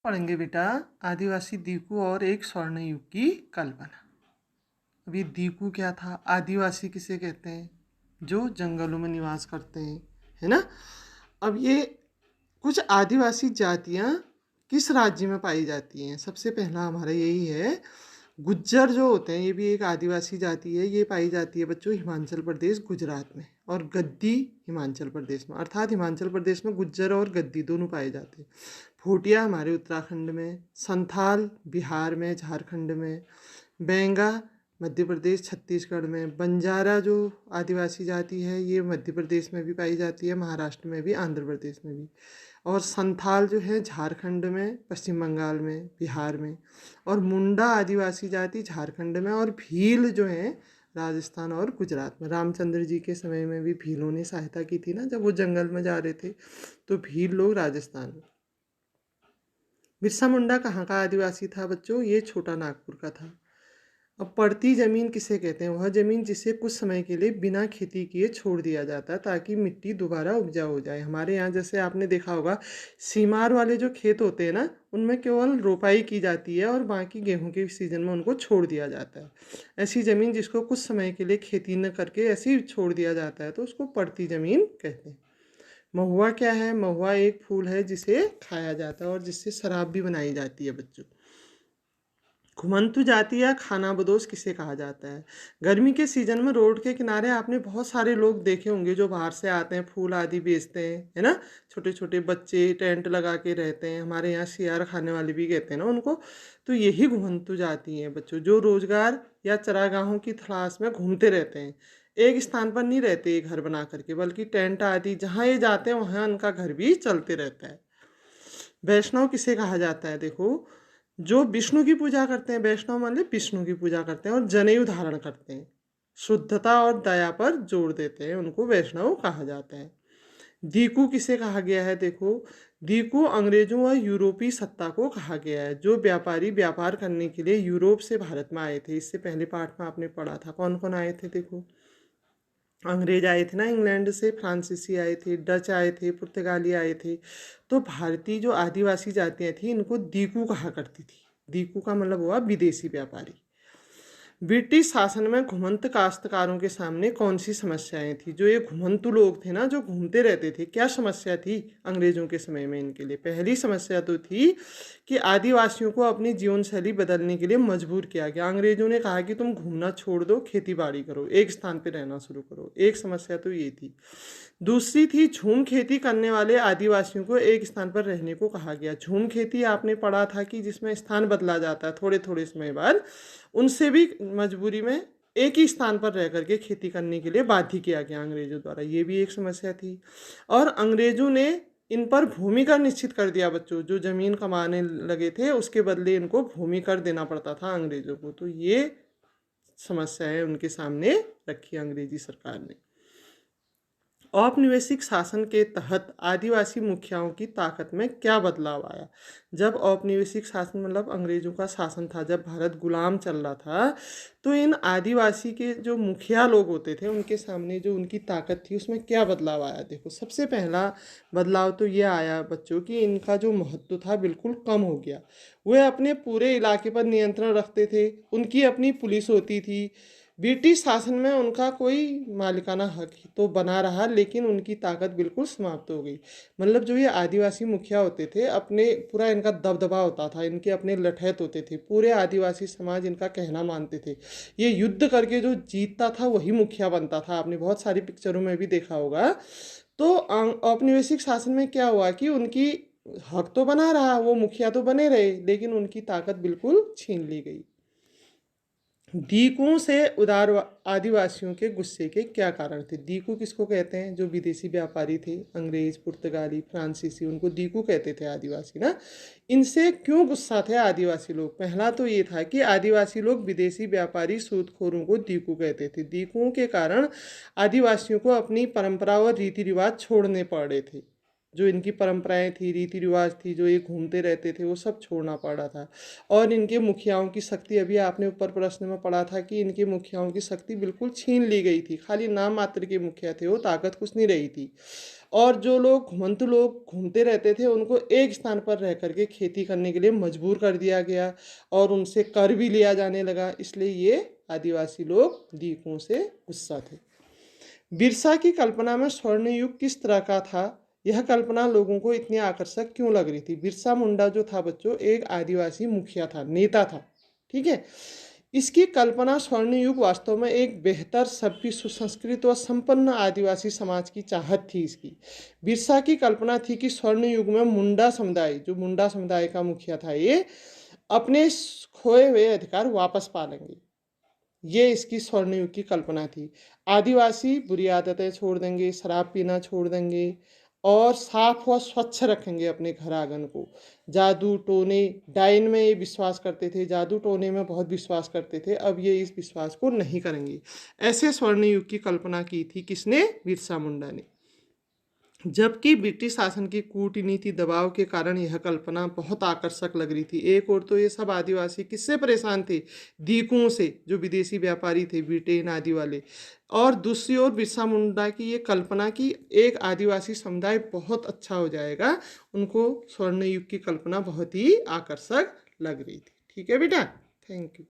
पढ़ेंगे बेटा आदिवासी दीकू और एक स्वर्ण युग की कल्पना। अब ये दीकू क्या था? आदिवासी किसे कहते हैं? जो जंगलों में निवास करते हैं, है ना। अब ये कुछ आदिवासी जातियाँ किस राज्य में पाई जाती हैं? सबसे पहला हमारा यही है, गुज्जर जो होते हैं ये भी एक आदिवासी जाति है। ये पाई जाती है बच्चों हिमाचल प्रदेश गुजरात में, और गद्दी हिमाचल प्रदेश में। अर्थात हिमाचल प्रदेश में गुज्जर और गद्दी दोनों पाए जाते हैं। भूटिया हमारे उत्तराखंड में, संथाल बिहार में झारखंड में, बेंगा मध्य प्रदेश छत्तीसगढ़ में, बंजारा जो आदिवासी जाति है ये मध्य प्रदेश में भी पाई जाती है, महाराष्ट्र में भी, आंध्र प्रदेश में भी। और संथाल जो है झारखंड में, पश्चिम बंगाल में, बिहार में। और मुंडा आदिवासी जाति झारखंड में, और भील जो है राजस्थान और गुजरात में। रामचंद्र जी के समय में भी भीलों ने सहायता की थी ना, जब वो जंगल में जा रहे थे, तो भील लोग राजस्थान में। बिरसा मुंडा कहाँ का आदिवासी था बच्चों? ये छोटा नागपुर का था। अब पड़ती ज़मीन किसे कहते हैं? वह ज़मीन जिसे कुछ समय के लिए बिना खेती किए छोड़ दिया जाता है ताकि मिट्टी दोबारा उपजाऊ हो जाए। हमारे यहाँ जैसे आपने देखा होगा, सीमार वाले जो खेत होते हैं ना, उनमें केवल रोपाई की जाती है और बाकी गेहूं के सीज़न में उनको छोड़ दिया जाता है। ऐसी ज़मीन जिसको कुछ समय के लिए खेती न करके ऐसे ही छोड़ दिया जाता है तो उसको पड़ती ज़मीन कहते हैं। महुआ क्या है? महुआ एक फूल है जिसे खाया जाता है और जिससे शराब भी बनाई जाती है बच्चों। घुमंतु जाति या खानाबदोश किसे कहा जाता है? गर्मी के सीजन में रोड के किनारे आपने बहुत सारे लोग देखे होंगे जो बाहर से आते हैं, फूल आदि बेचते हैं, है ना। छोटे छोटे बच्चे टेंट लगा के रहते हैं। हमारे यहाँ सियार खाने वाले भी कहते हैं ना उनको। तो यही घुमंतु जाति हैं बच्चों, जो रोजगार या चरागाहों की तलाश में घूमते रहते हैं। एक स्थान पर नहीं रहते ये घर बना करके, बल्कि टेंट आदि जहाँ ये जाते हैं वहाँ उनका घर भी चलते रहता है। वैष्णव किसे कहा जाता है? देखो, जो विष्णु की पूजा करते हैं, वैष्णव मान विष्णु की पूजा करते हैं और जनेऊ धारण करते हैं, शुद्धता और दया पर जोर देते हैं, उनको वैष्णव कहा जाता है। दीकू किसे कहा गया है? देखो, दीकू अंग्रेजों व यूरोपीय सत्ता को कहा गया है, जो व्यापारी व्यापार करने के लिए यूरोप से भारत में आए थे। इससे पहले पाठ में आपने पढ़ा था कौन कौन आए थे। देखो, अंग्रेज आए थे ना इंग्लैंड से, फ्रांसीसी आए थे, डच आए थे, पुर्तगाली आए थे। तो भारतीय जो आदिवासी जातियाँ थी इनको दीकू कहा करती थी। दीकू का मतलब हुआ विदेशी व्यापारी। ब्रिटिश शासन में घुमंत काश्तकारों के सामने कौन सी समस्याएं थी? जो ये घुमंतु लोग थे ना, जो घूमते रहते थे, क्या समस्या थी अंग्रेजों के समय में इनके लिए? पहली समस्या तो थी कि आदिवासियों को अपनी जीवन शैली बदलने के लिए मजबूर किया गया। अंग्रेजों ने कहा कि तुम घूमना छोड़ दो, खेती बाड़ी करो, एक स्थान पर रहना शुरू करो। एक समस्या तो ये थी। दूसरी थी झूम खेती करने वाले आदिवासियों को एक स्थान पर रहने को कहा गया। झूम खेती आपने पढ़ा था कि जिसमें स्थान बदला जाता है थोड़े थोड़े समय बाद। उनसे भी मजबूरी में एक ही स्थान पर रह करके खेती करने के लिए बाध्य किया गया अंग्रेजों द्वारा। ये भी एक समस्या थी। और अंग्रेजों ने इन पर भूमि कर निश्चित कर दिया बच्चों। जो जमीन कमाने लगे थे उसके बदले इनको भूमि कर देना पड़ता था अंग्रेजों को। तो ये समस्याएं उनके सामने रखी अंग्रेजी सरकार ने। औपनिवेशिक शासन के तहत आदिवासी मुखियाओं की ताकत में क्या बदलाव आया? जब औपनिवेशिक शासन मतलब अंग्रेजों का शासन था, जब भारत गुलाम चल रहा था, तो इन आदिवासी के जो मुखिया लोग होते थे उनके सामने जो उनकी ताकत थी उसमें क्या बदलाव आया? देखो, सबसे पहला बदलाव तो ये आया बच्चों कि इनका जो महत्व था बिल्कुल कम हो गया। वे अपने पूरे इलाके पर नियंत्रण रखते थे, उनकी अपनी पुलिस होती थी। ब्रिटिश शासन में उनका कोई मालिकाना हक तो बना रहा, लेकिन उनकी ताकत बिल्कुल समाप्त हो गई। मतलब जो ये आदिवासी मुखिया होते थे, अपने पूरा इनका दबदबा होता था, इनके अपने लठैत होते थे, पूरे आदिवासी समाज इनका कहना मानते थे। ये युद्ध करके जो जीतता था वही मुखिया बनता था। आपने बहुत सारी पिक्चरों में भी देखा होगा। तो औपनिवेशिक शासन में क्या हुआ कि उनकी हक तो बना रहा, वो मुखिया तो बने रहे, लेकिन उनकी ताकत बिल्कुल छीन ली गई। दीकुओं से उदार आदिवासियों के गुस्से के क्या कारण थे? दीकू किसको कहते हैं? जो विदेशी व्यापारी थे, अंग्रेज, पुर्तगाली, फ्रांसीसी, उनको दीकू कहते थे आदिवासी ना। इनसे क्यों गुस्सा थे आदिवासी लोग? पहला तो ये था कि आदिवासी लोग विदेशी व्यापारी सूदखोरों को दीकू कहते थे। दीकुओं के कारण आदिवासियों को अपनी परंपरा और रीति रिवाज छोड़ने पड़ रहे थे। जो इनकी परंपराएं थी, रीति रिवाज थी, जो ये घूमते रहते थे, वो सब छोड़ना पड़ रहा था। और इनके मुखियाओं की शक्ति, अभी आपने ऊपर प्रश्न में पढ़ा था कि इनके मुखियाओं की शक्ति बिल्कुल छीन ली गई थी, खाली नाम मात्र के मुखिया थे, वो ताकत कुछ नहीं रही थी। और जो लोग घुमंतु लोग घूमते रहते थे, उनको एक स्थान पर रह करके खेती करने के लिए मजबूर कर दिया गया और उनसे कर भी लिया जाने लगा, इसलिए ये आदिवासी लोग दीकुओं से गुस्सा थे। बिरसा की कल्पना में स्वर्ण युग किस तरह का था, यह कल्पना लोगों को इतनी आकर्षक क्यों लग रही थी। बिरसा मुंडा जो था बच्चों, एक आदिवासी मुखिया था, नेता था, ठीक है। इसकी कल्पना स्वर्ण युग वास्तव में एक बेहतर, सभ्य, सुसंस्कृत और संपन्न आदिवासी समाज की चाहत थी इसकी। बिरसा की कल्पना थी कि स्वर्ण युग में मुंडा समुदाय, जो मुंडा समुदाय का मुखिया था, ये अपने खोए हुए अधिकार वापस पा लेंगे। ये इसकी स्वर्ण युग की कल्पना थी। आदिवासी बुरी आदतें छोड़ देंगे, शराब पीना छोड़ देंगे और साफ व स्वच्छ रखेंगे अपने घर आंगन को। जादू टोने, डायन में ये विश्वास करते थे, जादू टोने में बहुत विश्वास करते थे, अब ये इस विश्वास को नहीं करेंगे। ऐसे स्वर्ण युग की कल्पना की थी किसने? बिरसा मुंडा ने। जबकि ब्रिटिश शासन की कूटनीति दबाव के कारण यह कल्पना बहुत आकर्षक लग रही थी। एक और तो ये सब आदिवासी किससे परेशान थे? दीकुओं से, जो विदेशी व्यापारी थे, ब्रिटेन आदि वाले। और दूसरी ओर बिरसा मुंडा की ये कल्पना की एक आदिवासी समुदाय बहुत अच्छा हो जाएगा, उनको स्वर्ण युग की कल्पना बहुत ही आकर्षक लग रही थी। ठीक है बेटा, थैंक यू।